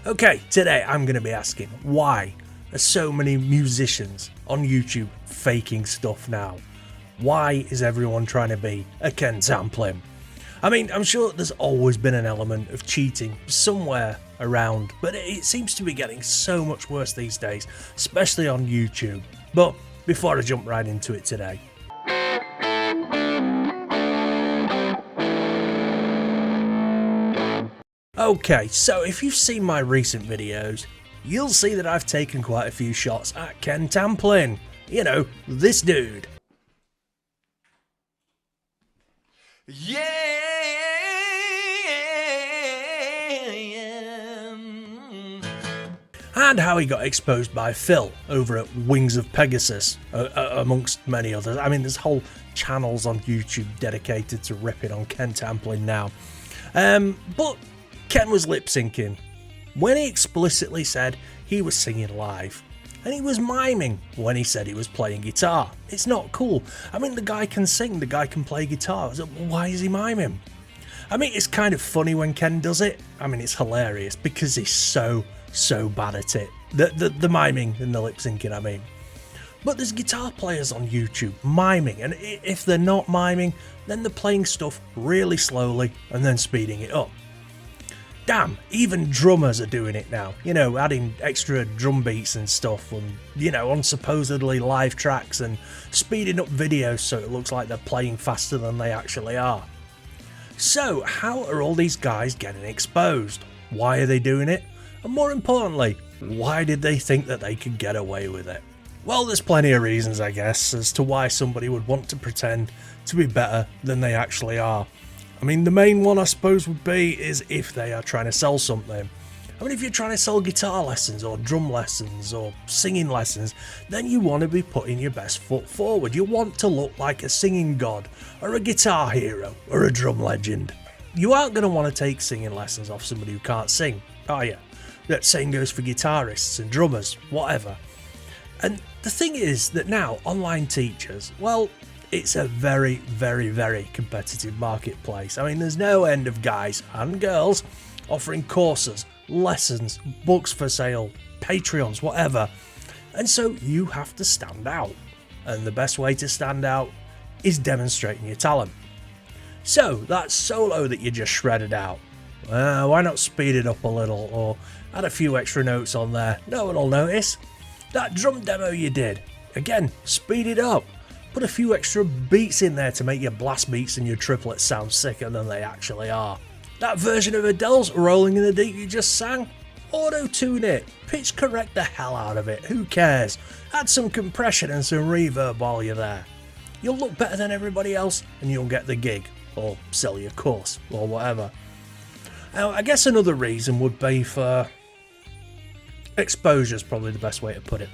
Okay, today I'm going to be asking why are so many musicians on YouTube faking stuff now? Why is everyone trying to be a Ken Tamplin? I mean, I'm sure there's always been an element of cheating somewhere around, but it seems to be getting so much worse these days, especially on YouTube. But before I jump right into it today, okay, so if you've seen my recent videos, you'll see that I've taken quite a few shots at Ken Tamplin. You know, this dude. Yeah. And how he got exposed by Phil over at Wings of Pegasus, amongst many others. I mean, there's whole channels on YouTube dedicated to ripping on Ken Tamplin now. But Ken was lip syncing when he explicitly said he was singing live. And he was miming when he said he was playing guitar. It's not cool. I mean, the guy can sing, the guy can play guitar. So why is he miming? I mean, it's kind of funny when Ken does it. I mean, it's hilarious because he's so bad at it. The miming and the lip syncing, I mean. But there's guitar players on YouTube miming, and if they're not miming, then they're playing stuff really slowly and then speeding it up. Damn, even drummers are doing it now, you know, adding extra drum beats and stuff and, you know, on supposedly live tracks and speeding up videos so it looks like they're playing faster than they actually are. So, how are all these guys getting exposed? Why are they doing it? And more importantly, why did they think that they could get away with it? Well, there's plenty of reasons, I guess, as to why somebody would want to pretend to be better than they actually are. I mean, the main one I suppose would be is if they are trying to sell something. I mean, if you're trying to sell guitar lessons or drum lessons or singing lessons, then you want to be putting your best foot forward. You want to look like a singing god or a guitar hero or a drum legend. You aren't going to want to take singing lessons off somebody who can't sing, are you? That same goes for guitarists and drummers, whatever. And the thing is that now online teachers, well, it's a very competitive marketplace. I mean, there's no end of guys and girls offering courses, lessons, books for sale, Patreons, whatever. And so you have to stand out. And the best way to stand out is demonstrating your talent. So that solo that you just shredded out, why not speed it up a little or add a few extra notes on there? No one will notice. That drum demo you did, again, speed it up. Put a few extra beats in there to make your blast beats and your triplets sound sicker than they actually are. That version of Adele's Rolling in the Deep you just sang, auto-tune it, pitch correct the hell out of it, who cares? Add some compression and some reverb while you're there. You'll look better than everybody else and you'll get the gig, or sell your course, or whatever. Now, I guess another reason would be for exposure is probably the best way to put it.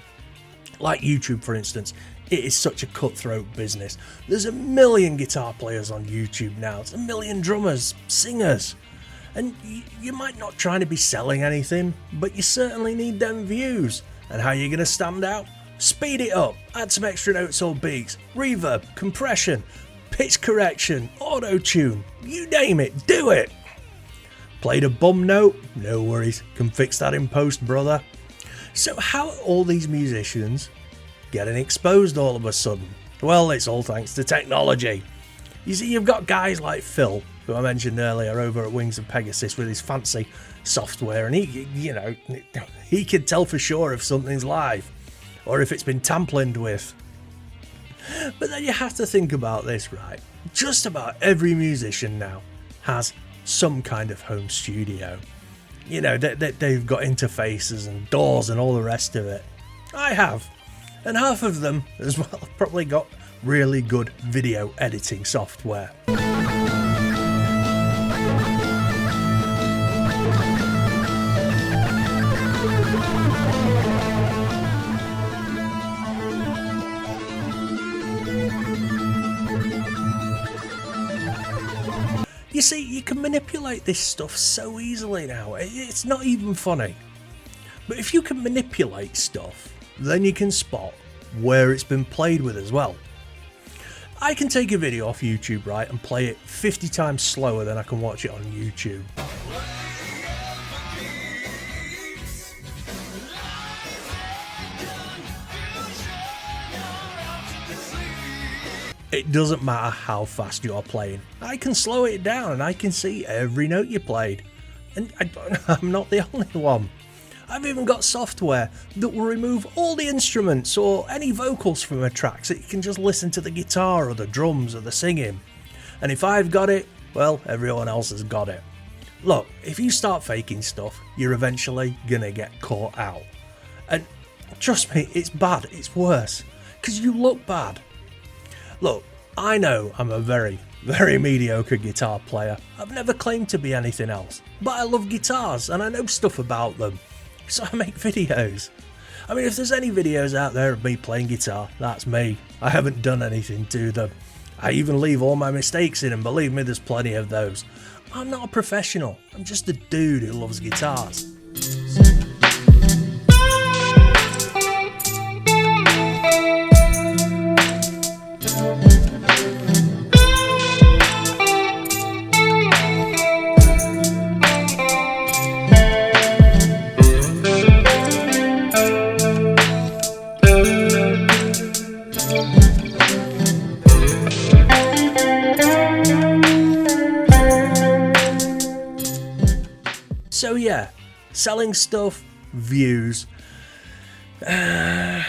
Like YouTube, for instance, it is such a cutthroat business. There's a million guitar players on YouTube now. There's a million drummers, singers. And you might not try to be selling anything, but you certainly need them views. And how are you going to stand out? Speed it up, add some extra notes or beats, reverb, compression, pitch correction, auto-tune, you name it, do it. Played a bum note? No worries, can fix that in post, brother. So how are all these musicians getting exposed all of a sudden? Well, it's all thanks to technology. You see, you've got guys like Phil, who I mentioned earlier over at Wings of Pegasus with his fancy software, and he can tell for sure if something's live or if it's been tamplined with. But then you have to think about this, right? Just about every musician now has some kind of home studio. You know, they've got interfaces and doors and all the rest of it. I have. And half of them as well have probably got really good video editing software. You see, you can manipulate this stuff so easily now. It's not even funny. But if you can manipulate stuff, then you can spot where it's been played with as well. I can take a video off YouTube, right, and play it 50 times slower than I can watch it on YouTube. It doesn't matter how fast you're playing. I can slow it down and I can see every note you played. And I'm not the only one. I've even got software that will remove all the instruments or any vocals from a track so you can just listen to the guitar or the drums or the singing. And if I've got it, well, everyone else has got it. Look, if you start faking stuff, you're eventually gonna get caught out. And trust me, it's bad, it's worse, because you look bad. Look, I know I'm a very, very mediocre guitar player. I've never claimed to be anything else, but I love guitars and I know stuff about them. So I make videos. I mean, if there's any videos out there of me playing guitar, that's me. I haven't done anything to them. I even leave all my mistakes in, and believe me, there's plenty of those. I'm not a professional. I'm just a dude who loves guitars. So yeah, selling stuff, views. I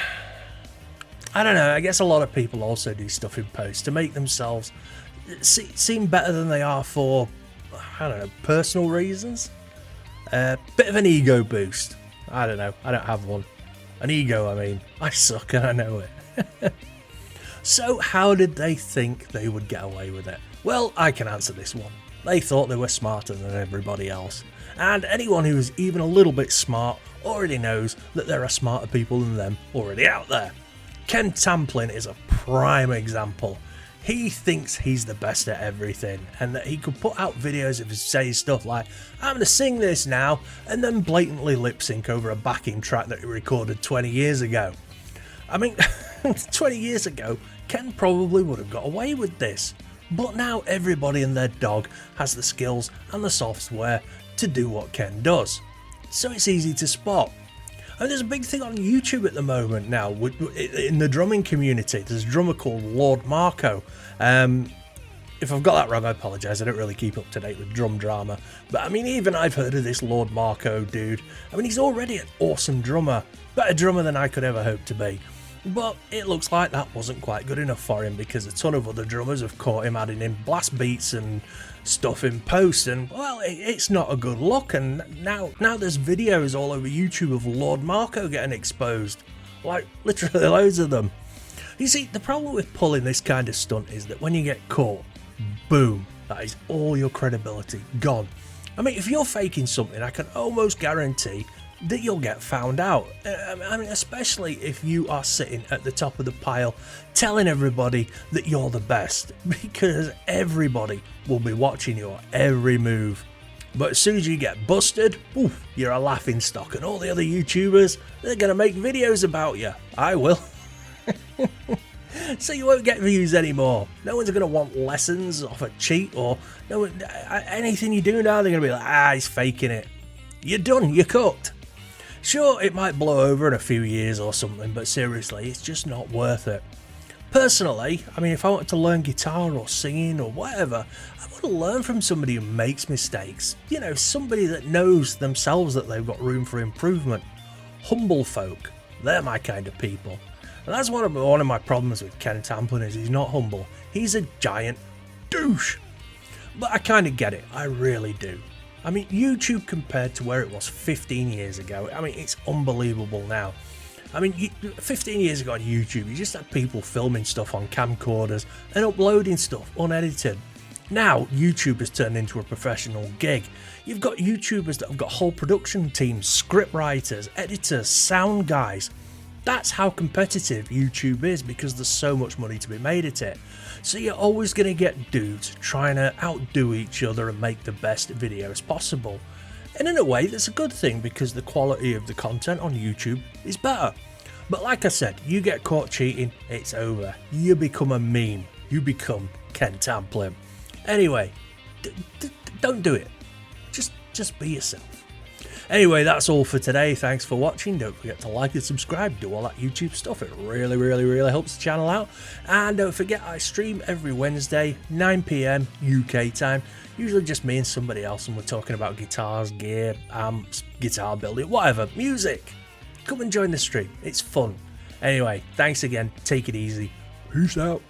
don't know, I guess a lot of people also do stuff in post to make themselves seem better than they are for, I don't know, personal reasons. Bit of an ego boost. I don't know, I don't have one. An ego, I mean. I suck and I know it. So how did they think they would get away with it? Well, I can answer this one. They thought they were smarter than everybody else. And anyone who is even a little bit smart already knows that there are smarter people than them already out there. Ken Tamplin is a prime example. He thinks he's the best at everything and that he could put out videos of him saying stuff like, I'm going to sing this now, and then blatantly lip sync over a backing track that he recorded 20 years ago. I mean, 20 years ago, Ken probably would have got away with this. But now everybody and their dog has the skills and the software to do what Ken does. So it's easy to spot. And there's a big thing on YouTube at the moment now in the drumming community. There's a drummer called Lord Marco. If I've got that wrong, I apologise. I don't really keep up to date with drum drama. But I mean, even I've heard of this Lord Marco dude. I mean, he's already an awesome drummer. Better drummer than I could ever hope to be. But it looks like that wasn't quite good enough for him, because a ton of other drummers have caught him adding in blast beats and stuff in post, and well, it's not a good look. And now there's videos all over YouTube of Lord Marco getting exposed, like literally loads of them. You see, the problem with pulling this kind of stunt is that when you get caught, boom, that is all your credibility gone. I mean, if you're faking something, I can almost guarantee that you'll get found out. I mean, especially if you are sitting at the top of the pile telling everybody that you're the best, because everybody will be watching your every move. But as soon as you get busted, oof, you're a laughing stock, and all the other YouTubers, they're going to make videos about you. I will. So you won't get views anymore. No one's going to want lessons off a cheat, or no one, anything you do now, they're going to be like, he's faking it. You're done, you're cooked. Sure, it might blow over in a few years or something, but seriously, it's just not worth it. Personally, I mean, if I wanted to learn guitar or singing or whatever, I want to learn from somebody who makes mistakes. You know, somebody that knows themselves that they've got room for improvement. Humble folk, they're my kind of people. And that's one of my problems with Ken Tamplin, is he's not humble. He's a giant douche. But I kind of get it, I really do. I mean, YouTube compared to where it was 15 years ago, I mean, it's unbelievable now. I mean, 15 years ago on YouTube, you just had people filming stuff on camcorders and uploading stuff unedited. Now, YouTube has turned into a professional gig. You've got YouTubers that have got whole production teams, script writers, editors, sound guys. That's how competitive YouTube is, because there's so much money to be made at it. So you're always going to get dudes trying to outdo each other and make the best videos possible. And in a way, that's a good thing, because the quality of the content on YouTube is better. But like I said, you get caught cheating, it's over. You become a meme. You become Ken Tamplin. Anyway, don't do it. Just be yourself. Anyway, that's all for today. Thanks for watching. Don't forget to like and subscribe. Do all that YouTube stuff. It really helps the channel out. And don't forget, I stream every Wednesday, 9 PM UK time. Usually just me and somebody else, and we're talking about guitars, gear, amps, guitar building, whatever, music. Come and join the stream. It's fun. Anyway, thanks again. Take it easy. Peace out.